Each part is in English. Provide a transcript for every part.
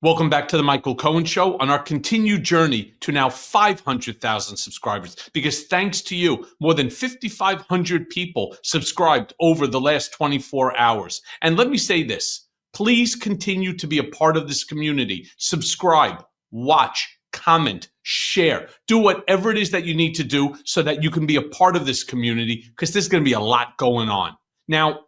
Welcome back to the Michael Cohen Show on our continued journey to now 500,000 subscribers. Because thanks to you, more than 5,500 people subscribed over the last 24 hours. And let me say this, please continue to be a part of this community. Subscribe, watch, comment, share, do whatever it is that you need to do so that you can be a part of this community, because there's going to be a lot going on. Now,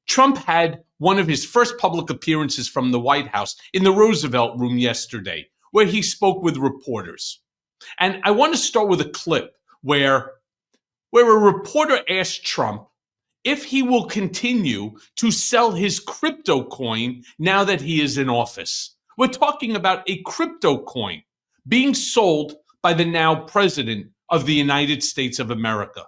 Trump had one of his first public appearances from the White House in the Roosevelt Room yesterday, where he spoke with reporters. And I want to start with a clip where a reporter asked Trump if he will continue to sell his crypto coin now that he is in office. We're talking about a crypto coin being sold by the now president of the United States of America.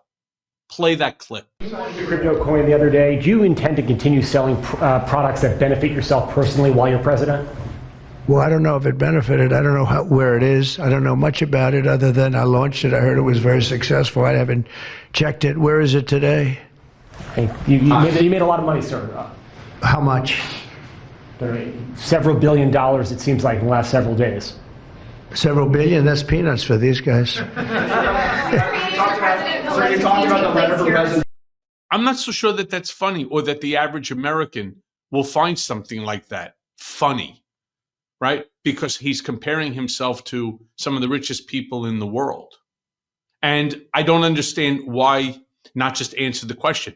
Play that clip. The crypto coin the other day. Do you intend to continue selling products that benefit yourself personally while you're president? Well, I don't know if it benefited. I don't know where it is. I don't know much about it other than I launched it. I heard it was very successful. I haven't checked it. Where is it today? Hey, you made a lot of money, sir. How much? Several $billion, it seems like, in the last several days. Several billion? That's peanuts for these guys. I'm not so sure that that's funny, or that the average American will find something like that funny, right? Because he's comparing himself to some of the richest people in the world. And I don't understand why not just answer the question.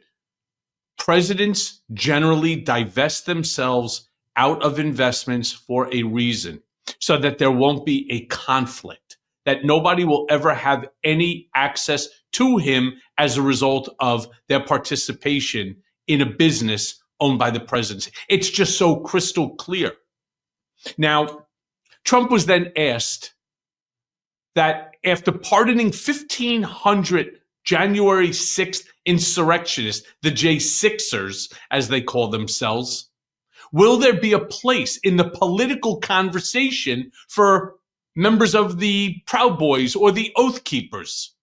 Presidents generally divest themselves out of investments for a reason, so that there won't be a conflict, that nobody will ever have any access to him as a result of their participation in a business owned by the presidency. It's just so crystal clear. Now, Trump was then asked that after pardoning 1,500 January 6th insurrectionists, the J6ers, as they call themselves, will there be a place in the political conversation for members of the Proud Boys or the Oath Keepers?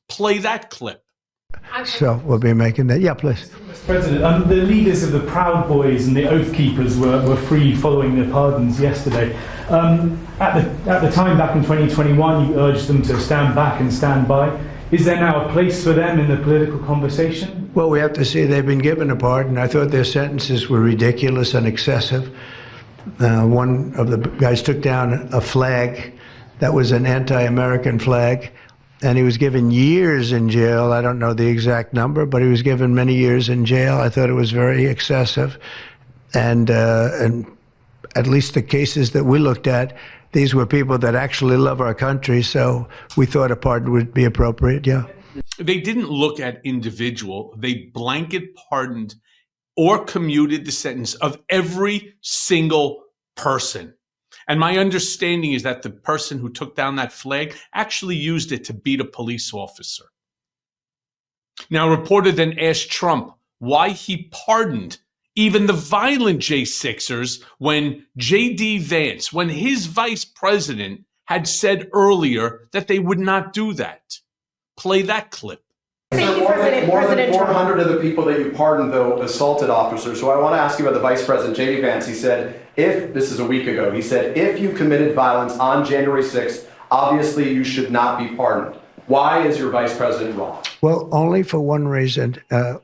Play that clip. So we'll be making that. Yeah, please. Mr. President, the leaders of the Proud Boys and the Oath Keepers were freed following their pardons yesterday. At the time, back in 2021, you urged them to stand back and stand by. Is there now a place for them in the political conversation? Well, we have to see they've been given a pardon. I thought their sentences were ridiculous and excessive. One of the guys took down a flag that was an anti-American flag, and he was given years in jail. I don't know the exact number, but he was given many years in jail. I thought it was very excessive. And at least the cases that we looked at, these were people that actually love our country, so we thought a pardon would be appropriate, yeah. They didn't look at individual. They blanket pardoned or commuted the sentence of every single person. And my understanding is that the person who took down that flag actually used it to beat a police officer. Now, a reporter then asked Trump why he pardoned even the violent J6ers when J.D. Vance, when his vice president, had said earlier that they would not do that. Play that clip. More than 400 of the people that you pardoned, though, assaulted officers. So I want to ask you about the Vice President, J.D. Vance. He said, this is a week ago, he said, if you committed violence on January 6th, obviously you should not be pardoned. Why is your Vice President wrong? Well, only for one reason.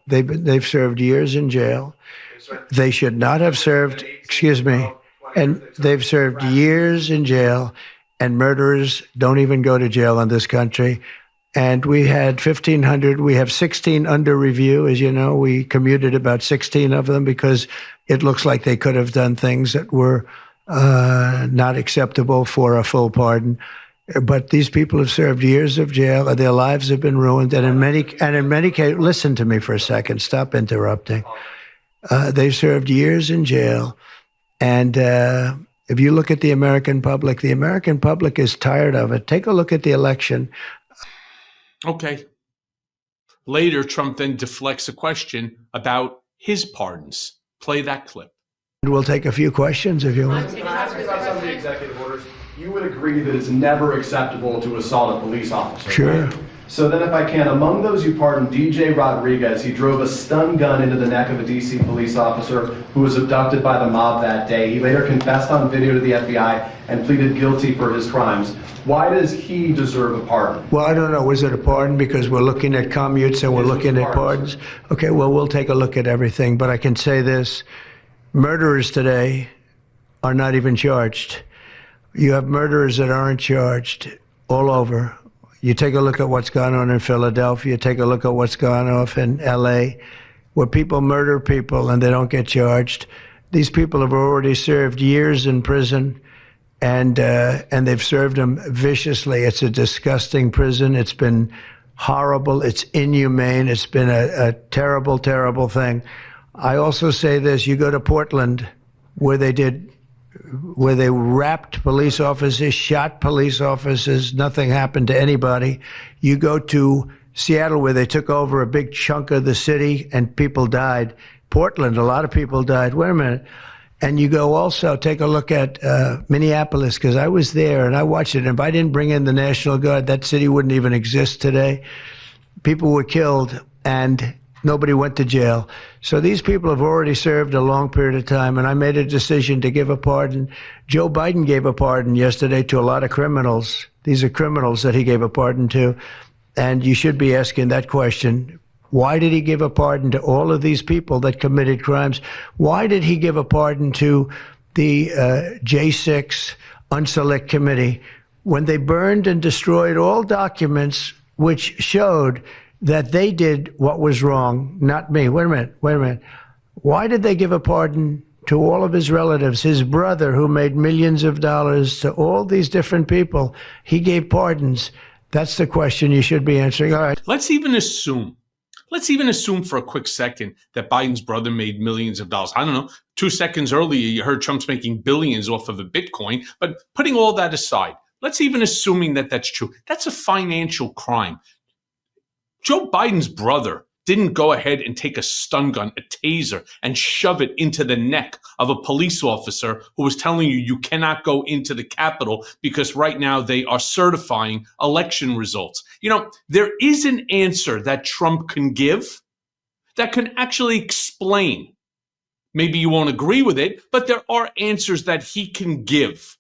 They've served years in jail. They should not have served, and they've served years in jail, and murderers don't even go to jail in this country. And we had 1,500. We have 16 under review. As you know, we commuted about 16 of them because it looks like they could have done things that were not acceptable for a full pardon. But these people have served years of jail. Their lives have been ruined. And in many cases, listen to me for a second. Stop interrupting. They've served years in jail. And if you look at the American public is tired of it. Take a look at the election. Okay. Later, Trump then deflects a question about his pardons. Play that clip. We'll take a few questions if you want. Can I ask you about some of the executive orders? You would agree that it's never acceptable to assault a police officer. Sure. Right? So then if I can, among those you pardoned, DJ Rodriguez, he drove a stun gun into the neck of a DC police officer who was abducted by the mob that day. He later confessed on video to the FBI and pleaded guilty for his crimes. Why does he deserve a pardon? Well, I don't know. Was it a pardon? Because we're looking at commutes and we're looking at pardons. Okay, well, we'll take a look at everything. But I can say this. Murderers today are not even charged. You have murderers that aren't charged all over. You take a look at what's gone on in Philadelphia, take a look at what's gone off in LA, where people murder people and they don't get charged. These people have already served years in prison, and they've served them viciously. It's a disgusting prison. It's been horrible. It's inhumane. It's been a terrible, terrible thing. I also say this, you go to Portland, where they wrapped police officers, shot police officers, nothing happened to anybody. You go to Seattle, where they took over a big chunk of the city and people died. Portland, a lot of people died. Wait a minute. And you go also, take a look at Minneapolis, because I was there and I watched it. And if I didn't bring in the National Guard, that city wouldn't even exist today. People were killed and nobody went to jail. So these people have already served a long period of time, and I made a decision to give a pardon. Joe Biden gave a pardon yesterday to a lot of criminals. These are criminals that he gave a pardon to, and you should be asking that question. Why did he give a pardon to all of these people that committed crimes? Why did he give a pardon to the J6 Unselect Committee when they burned and destroyed all documents which showed that they did what was wrong, not me? Wait a minute. Why did they give a pardon to all of his relatives, his brother who made millions of dollars, to all these different people? He gave pardons. That's the question you should be answering. All right. Let's even assume for a quick second that Biden's brother made millions of dollars. I don't know, 2 seconds earlier, you heard Trump's making billions off of a Bitcoin. But putting all that aside, let's even assuming that that's true. That's a financial crime. Joe Biden's brother didn't go ahead and take a stun gun, a taser, and shove it into the neck of a police officer who was telling you cannot go into the Capitol because right now they are certifying election results. You know, there is an answer that Trump can give that can actually explain. Maybe you won't agree with it, but there are answers that he can give.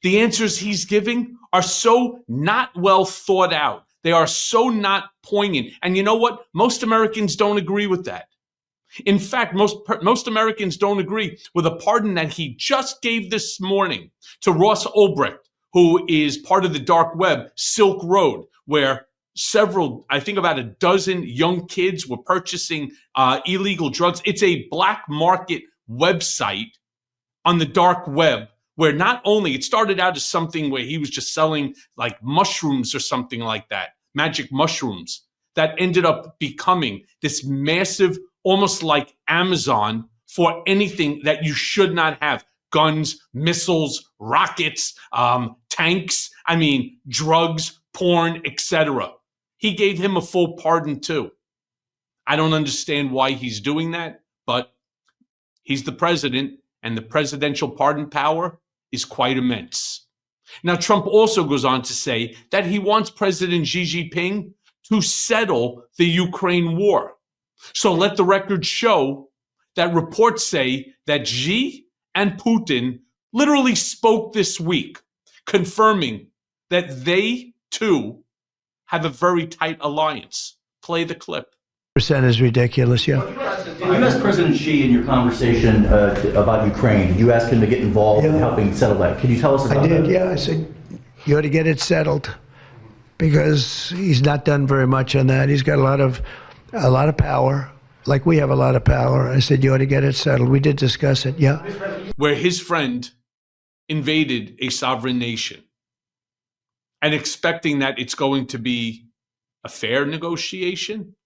The answers he's giving are so not well thought out. They are so not poignant. And you know what? Most Americans don't agree with that. In fact, most Americans don't agree with a pardon that he just gave this morning to Ross Ulbricht, who is part of the dark web, Silk Road, where I think about a dozen young kids were purchasing illegal drugs. It's a black market website on the dark web, where not only it started out as something where he was just selling like mushrooms or something like that, magic mushrooms, that ended up becoming this massive, almost like Amazon for anything that you should not have. Guns, missiles, rockets, tanks, drugs, porn, etc. He gave him a full pardon too. I don't understand why he's doing that, but he's the president, and the presidential pardon power is quite immense. Now, Trump also goes on to say that he wants President Xi Jinping to settle the Ukraine war. So let the record show that reports say that Xi and Putin literally spoke this week, confirming that they too have a very tight alliance. Play the clip. Percent is ridiculous, yeah. You asked President Xi in your conversation about Ukraine. Did you ask him to get involved in helping settle that? Could you tell us about that? I did, yeah. I said, you ought to get it settled, because he's not done very much on that. He's got a lot of power, like we have a lot of power. I said, you ought to get it settled. We did discuss it, yeah. Where his friend invaded a sovereign nation and expecting that it's going to be a fair negotiation.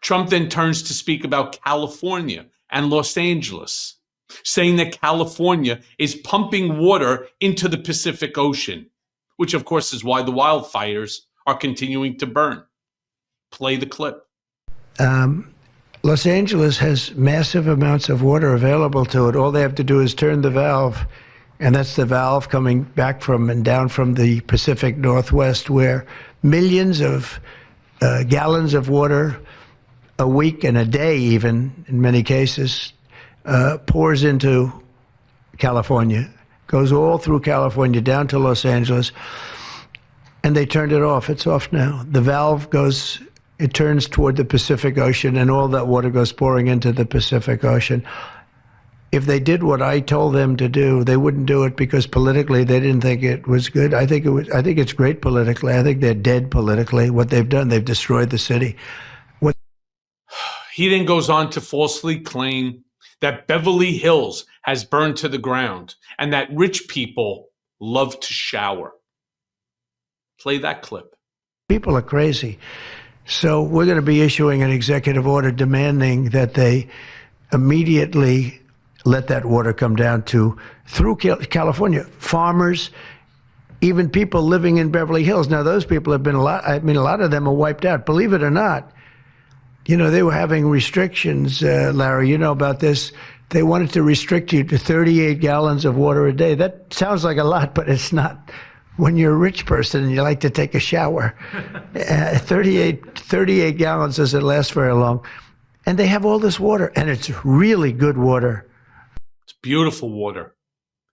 Trump then turns to speak about California and Los Angeles, saying that California is pumping water into the Pacific Ocean, which of course is why the wildfires are continuing to burn. Play the clip. Los Angeles has massive amounts of water available to it. All they have to do is turn the valve And that's the valve coming back from and down from the Pacific Northwest, where millions of gallons of water a week and a day, even in many cases, pours into California, goes all through California down to Los Angeles, and they turned it off. It's off now. The valve goes, it turns toward the Pacific Ocean, and all that water goes pouring into the Pacific Ocean. If they did what I told them to do, they wouldn't do it because politically they didn't think it was good. I think it's great politically. I think they're dead politically. What they've done, they've destroyed the city. He then goes on to falsely claim that Beverly Hills has burned to the ground and that rich people love to shower. Play that clip. People are crazy. So we're going to be issuing an executive order demanding that they immediately let that water come down through California. Farmers, even people living in Beverly Hills. Now, those people have been a lot of them are wiped out. Believe it or not, they were having restrictions, Larry, you know about this. They wanted to restrict you to 38 gallons of water a day. That sounds like a lot, but it's not. When you're a rich person and you like to take a shower, 38 gallons doesn't last very long. And they have all this water, and it's really good water. It's beautiful water.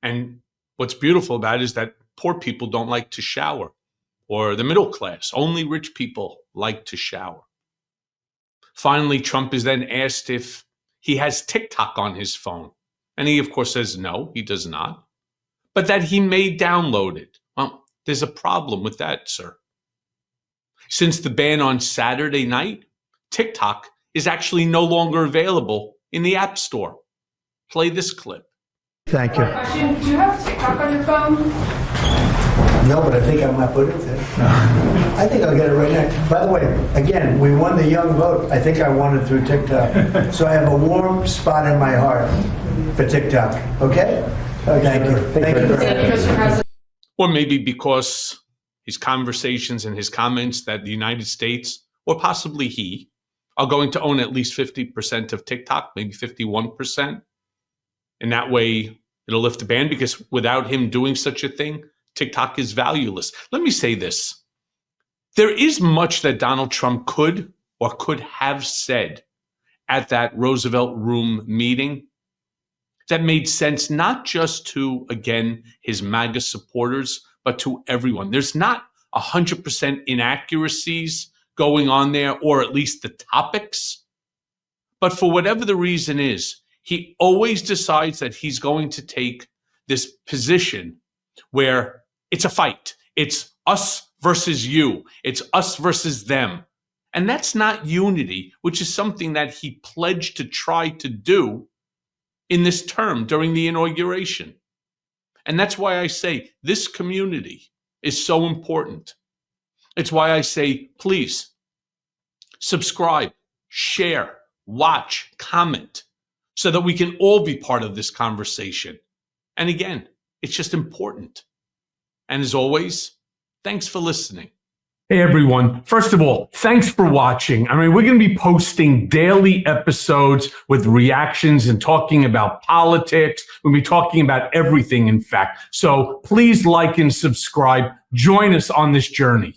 And what's beautiful about it is that poor people don't like to shower, or the middle class. Only rich people like to shower. Finally, Trump is then asked if he has TikTok on his phone. And he, of course, says no, he does not. But that he may download it. Well, there's a problem with that, sir. Since the ban on Saturday night, TikTok is actually no longer available in the App Store. Play this clip. Thank you. Question, do you have TikTok on your phone? No, but I think I might put it there. I think I'll get it right now. By the way, again, we won the young vote. I think I won it through TikTok. So I have a warm spot in my heart for TikTok. Okay? Thank you. Thank you. Or maybe because his conversations and his comments that the United States, or possibly he, are going to own at least 50% of TikTok, maybe 51%. And that way it'll lift the ban, because without him doing such a thing, TikTok is valueless. Let me say this. There is much that Donald Trump could or could have said at that Roosevelt Room meeting that made sense not just to, again, his MAGA supporters, but to everyone. There's not 100% inaccuracies going on there, or at least the topics. But for whatever the reason is, he always decides that he's going to take this position where it's a fight. It's us versus you. It's us versus them. And that's not unity, which is something that he pledged to try to do in this term during the inauguration. And that's why I say this community is so important. It's why I say, please subscribe, share, watch, comment, so that we can all be part of this conversation. And again, it's just important. And as always, thanks for listening. Hey, everyone. First of all, thanks for watching. I mean, we're going to be posting daily episodes with reactions and talking about politics. We'll be talking about everything, in fact. So please like and subscribe. Join us on this journey.